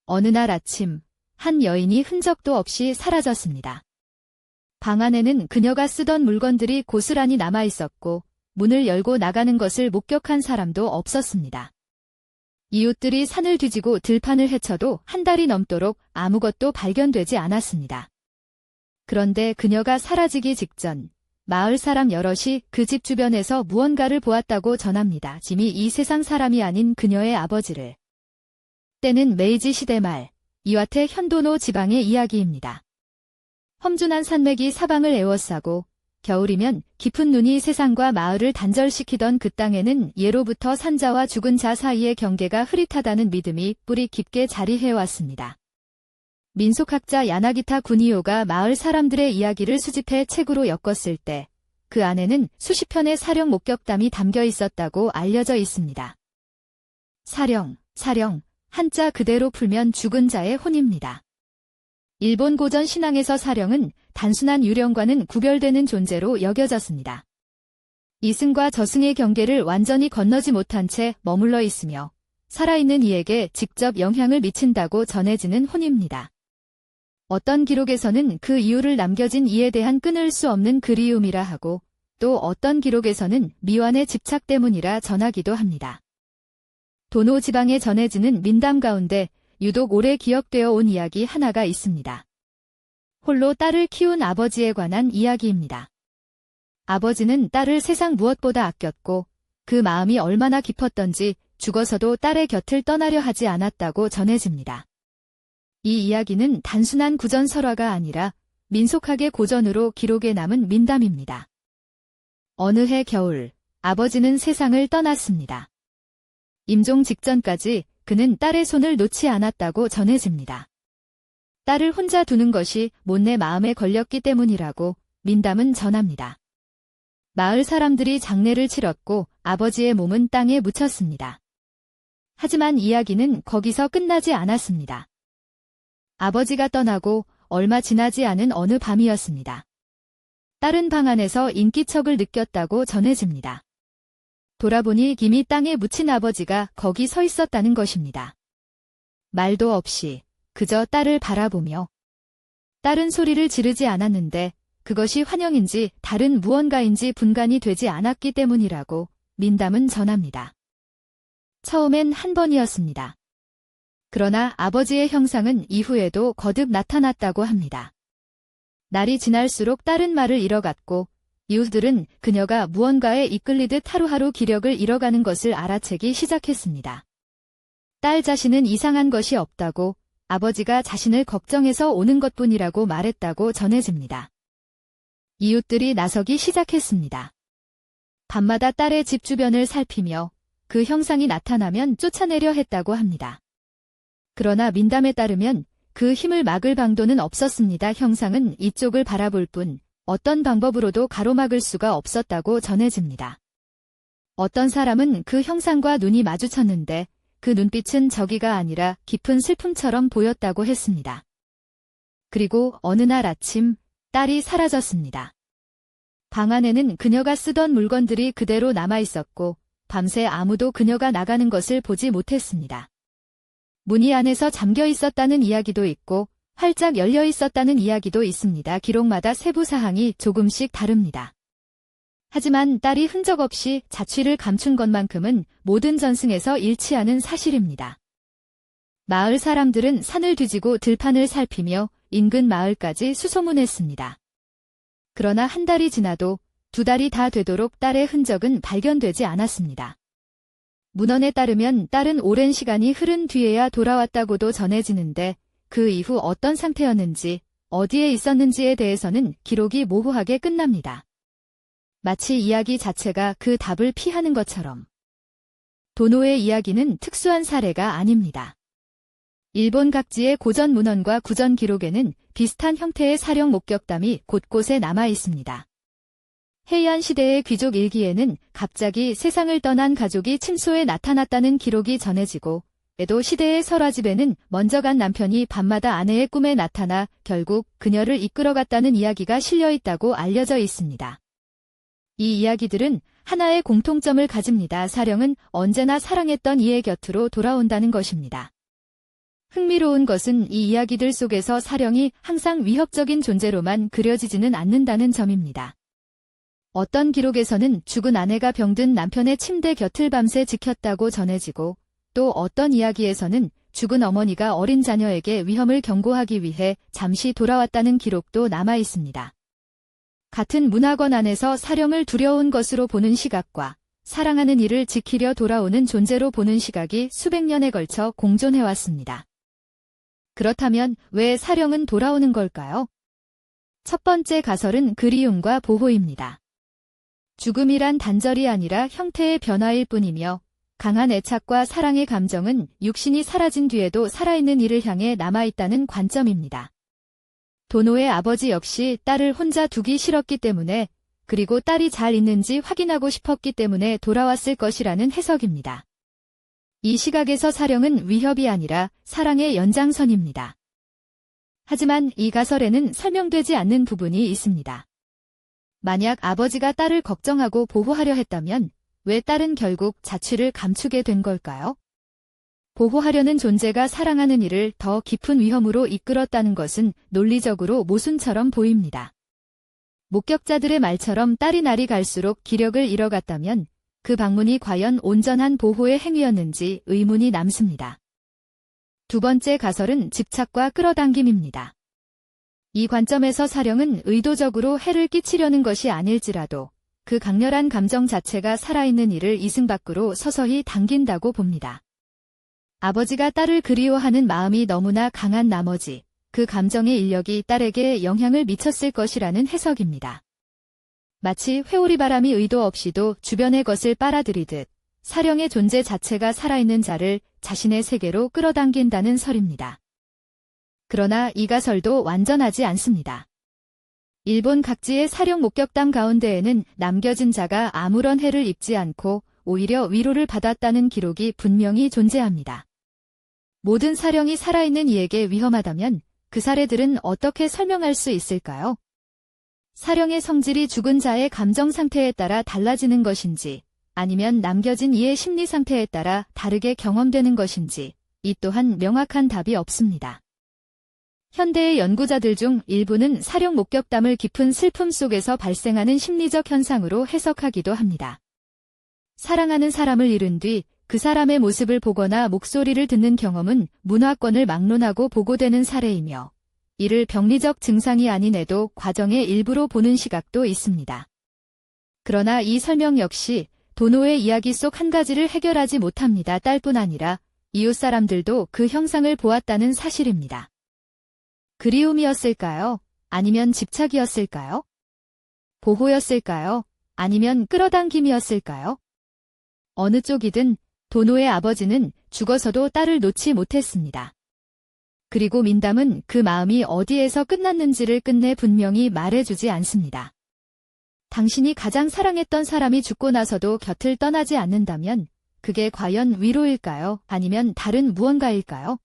어느 날 아침, 한 여인이 흔적도 없이 사라졌습니다. 방 안에는 그녀가 쓰던 물건들이 고스란히 남아 있었고, 문을 열고 나가는 것을 목격한 사람도 없었습니다. 이웃들이 산을 뒤지고 들판을 헤쳐도 한 달이 넘도록 아무것도 발견되지 않았습니다. 그런데 그녀가 사라지기 직전, 마을 사람 여럿이 그 집 주변에서 무언가를 보았다고 전합니다. 짐이 이 세상 사람이 아닌 그녀의 아버지를. 때는 메이지 시대 말, 이와테 현도노 지방의 이야기입니다. 험준한 산맥이 사방을 에워싸고 겨울이면 깊은 눈이 세상과 마을을 단절시키던 그 땅에는 예로부터 산자와 죽은 자 사이의 경계가 흐릿하다는 믿음이 뿌리 깊게 자리해왔습니다. 민속학자 야나기타 구니오가 마을 사람들의 이야기를 수집해 책으로 엮었을 때 그 안에는 수십 편의 사령 목격담이 담겨 있었다고 알려져 있습니다. 사령, 한자 그대로 풀면 죽은 자의 혼입니다. 일본 고전 신앙에서 사령은 단순한 유령과는 구별되는 존재로 여겨졌습니다. 이승과 저승의 경계를 완전히 건너지 못한 채 머물러 있으며 살아있는 이에게 직접 영향을 미친다고 전해지는 혼입니다. 어떤 기록에서는 그 이유를 남겨진 이에 대한 끊을 수 없는 그리움이라 하고 또 어떤 기록에서는 미완의 집착 때문이라 전하기도 합니다. 도노 지방에 전해지는 민담 가운데 유독 오래 기억되어 온 이야기 하나가 있습니다. 홀로 딸을 키운 아버지에 관한 이야기입니다. 아버지는 딸을 세상 무엇보다 아꼈고 그 마음이 얼마나 깊었던지 죽어서도 딸의 곁을 떠나려 하지 않았다고 전해집니다. 이 이야기는 단순한 구전 설화가 아니라 민속학의 고전으로 기록에 남은 민담입니다. 어느 해 겨울, 아버지는 세상을 떠났습니다. 임종 직전까지 그는 딸의 손을 놓지 않았다고 전해집니다. 딸을 혼자 두는 것이 못내 마음에 걸렸기 때문이라고 민담은 전합니다. 마을 사람들이 장례를 치렀고 아버지의 몸은 땅에 묻혔습니다. 하지만 이야기는 거기서 끝나지 않았습니다. 아버지가 떠나고 얼마 지나지 않은 어느 밤이었습니다. 딸은 방 안에서 인기척을 느꼈다고 전해집니다. 돌아보니 김이 땅에 묻힌 아버지가 거기 서 있었다는 것입니다. 말도 없이 그저 딸을 바라보며 딸은 소리를 지르지 않았는데 그것이 환영인지 다른 무언가인지 분간이 되지 않았기 때문이라고 민담은 전합니다. 처음엔 한 번이었습니다. 그러나 아버지의 형상은 이후에도 거듭 나타났다고 합니다. 날이 지날수록 딸은 말을 잃어갔고 이웃들은 그녀가 무언가에 이끌리듯 하루하루 기력을 잃어가는 것을 알아채기 시작했습니다. 딸 자신은 이상한 것이 없다고 아버지가 자신을 걱정해서 오는 것뿐이라고 말했다고 전해집니다. 이웃들이 나서기 시작했습니다. 밤마다 딸의 집 주변을 살피며 그 형상이 나타나면 쫓아내려 했다고 합니다. 그러나 민담에 따르면 그 힘을 막을 방도는 없었습니다. 형상은 이쪽을 바라볼 뿐 어떤 방법으로도 가로막을 수가 없었다고 전해집니다. 어떤 사람은 그 형상과 눈이 마주쳤는데 그 눈빛은 저기가 아니라 깊은 슬픔처럼 보였다고 했습니다. 그리고 어느 날 아침 딸이 사라졌습니다. 방 안에는 그녀가 쓰던 물건들이 그대로 남아 있었고 밤새 아무도 그녀가 나가는 것을 보지 못했습니다. 문이 안에서 잠겨 있었다는 이야기도 있고 활짝 열려 있었다는 이야기도 있습니다. 기록마다 세부 사항이 조금씩 다릅니다. 하지만 딸이 흔적 없이 자취를 감춘 것만큼은 모든 전승에서 일치하는 사실입니다. 마을 사람들은 산을 뒤지고 들판을 살피며 인근 마을까지 수소문했습니다. 그러나 한 달이 지나도 두 달이 다 되도록 딸의 흔적은 발견되지 않았습니다. 문헌에 따르면 딸은 오랜 시간이 흐른 뒤에야 돌아왔다고도 전해지는데 그 이후 어떤 상태였는지 어디에 있었는지에 대해서는 기록이 모호하게 끝납니다. 마치 이야기 자체가 그 답을 피하는 것처럼. 도노의 이야기는 특수한 사례가 아닙니다. 일본 각지의 고전 문헌과 구전 기록에는 비슷한 형태의 사령 목격담이 곳곳에 남아 있습니다. 헤이안 시대의 귀족 일기에는 갑자기 세상을 떠난 가족이 침소에 나타났다는 기록이 전해지고 에도 시대의 설화집에는 먼저 간 남편이 밤마다 아내의 꿈에 나타나 결국 그녀를 이끌어갔다는 이야기가 실려 있다고 알려져 있습니다. 이 이야기들은 하나의 공통점을 가집니다. 사령은 언제나 사랑했던 이의 곁으로 돌아온다는 것입니다. 흥미로운 것은 이 이야기들 속에서 사령이 항상 위협적인 존재로만 그려지지는 않는다는 점입니다. 어떤 기록에서는 죽은 아내가 병든 남편의 침대 곁을 밤새 지켰다고 전해지고, 또 어떤 이야기에서는 죽은 어머니가 어린 자녀에게 위험을 경고하기 위해 잠시 돌아왔다는 기록도 남아 있습니다. 같은 문화권 안에서 사령을 두려운 것으로 보는 시각과 사랑하는 이를 지키려 돌아오는 존재로 보는 시각이 수백 년에 걸쳐 공존해왔습니다. 그렇다면 왜 사령은 돌아오는 걸까요? 첫 번째 가설은 그리움과 보호입니다. 죽음이란 단절이 아니라 형태의 변화일 뿐이며 강한 애착과 사랑의 감정은 육신이 사라진 뒤에도 살아있는 이를 향해 남아있다는 관점입니다. 도노의 아버지 역시 딸을 혼자 두기 싫었기 때문에, 그리고 딸이 잘 있는지 확인하고 싶었기 때문에 돌아왔을 것이라는 해석입니다. 이 시각에서 사령은 위협이 아니라 사랑의 연장선입니다. 하지만 이 가설에는 설명되지 않는 부분이 있습니다. 만약 아버지가 딸을 걱정하고 보호하려 했다면 왜 딸은 결국 자취를 감추게 된 걸까요? 보호하려는 존재가 사랑하는 이를 더 깊은 위험으로 이끌었다는 것은 논리적으로 모순처럼 보입니다. 목격자들의 말처럼 딸이 날이 갈수록 기력을 잃어갔다면 그 방문이 과연 온전한 보호의 행위였는지 의문이 남습니다. 두 번째 가설은 집착과 끌어당김입니다. 이 관점에서 사령은 의도적으로 해를 끼치려는 것이 아닐지라도 그 강렬한 감정 자체가 살아있는 이를 이승 밖으로 서서히 당긴다고 봅니다. 아버지가 딸을 그리워하는 마음이 너무나 강한 나머지 그 감정의 인력이 딸에게 영향을 미쳤을 것이라는 해석입니다. 마치 회오리바람이 의도 없이도 주변의 것을 빨아들이듯 사령의 존재 자체가 살아있는 자를 자신의 세계로 끌어당긴다는 설입니다. 그러나 이 가설도 완전하지 않습니다. 일본 각지의 사령 목격담 가운데에는 남겨진 자가 아무런 해를 입지 않고 오히려 위로를 받았다는 기록이 분명히 존재합니다. 모든 사령이 살아있는 이에게 위험하다면 그 사례들은 어떻게 설명할 수 있을까요? 사령의 성질이 죽은 자의 감정 상태에 따라 달라지는 것인지, 아니면 남겨진 이의 심리 상태에 따라 다르게 경험되는 것인지, 이 또한 명확한 답이 없습니다. 현대의 연구자들 중 일부는 사령 목격담을 깊은 슬픔 속에서 발생하는 심리적 현상으로 해석하기도 합니다. 사랑하는 사람을 잃은 뒤 그 사람의 모습을 보거나 목소리를 듣는 경험은 문화권을 막론하고 보고되는 사례이며, 이를 병리적 증상이 아닌에도 과정의 일부로 보는 시각도 있습니다. 그러나 이 설명 역시 도노의 이야기 속 한 가지를 해결하지 못합니다. 딸뿐 아니라 이웃 사람들도 그 형상을 보았다는 사실입니다. 그리움이었을까요? 아니면 집착이었을까요? 보호였을까요? 아니면 끌어당김이었을까요? 어느 쪽이든 도노의 아버지는 죽어서도 딸을 놓지 못했습니다. 그리고 민담은 그 마음이 어디에서 끝났는지를 끝내 분명히 말해주지 않습니다. 당신이 가장 사랑했던 사람이 죽고 나서도 곁을 떠나지 않는다면 그게 과연 위로일까요? 아니면 다른 무언가일까요?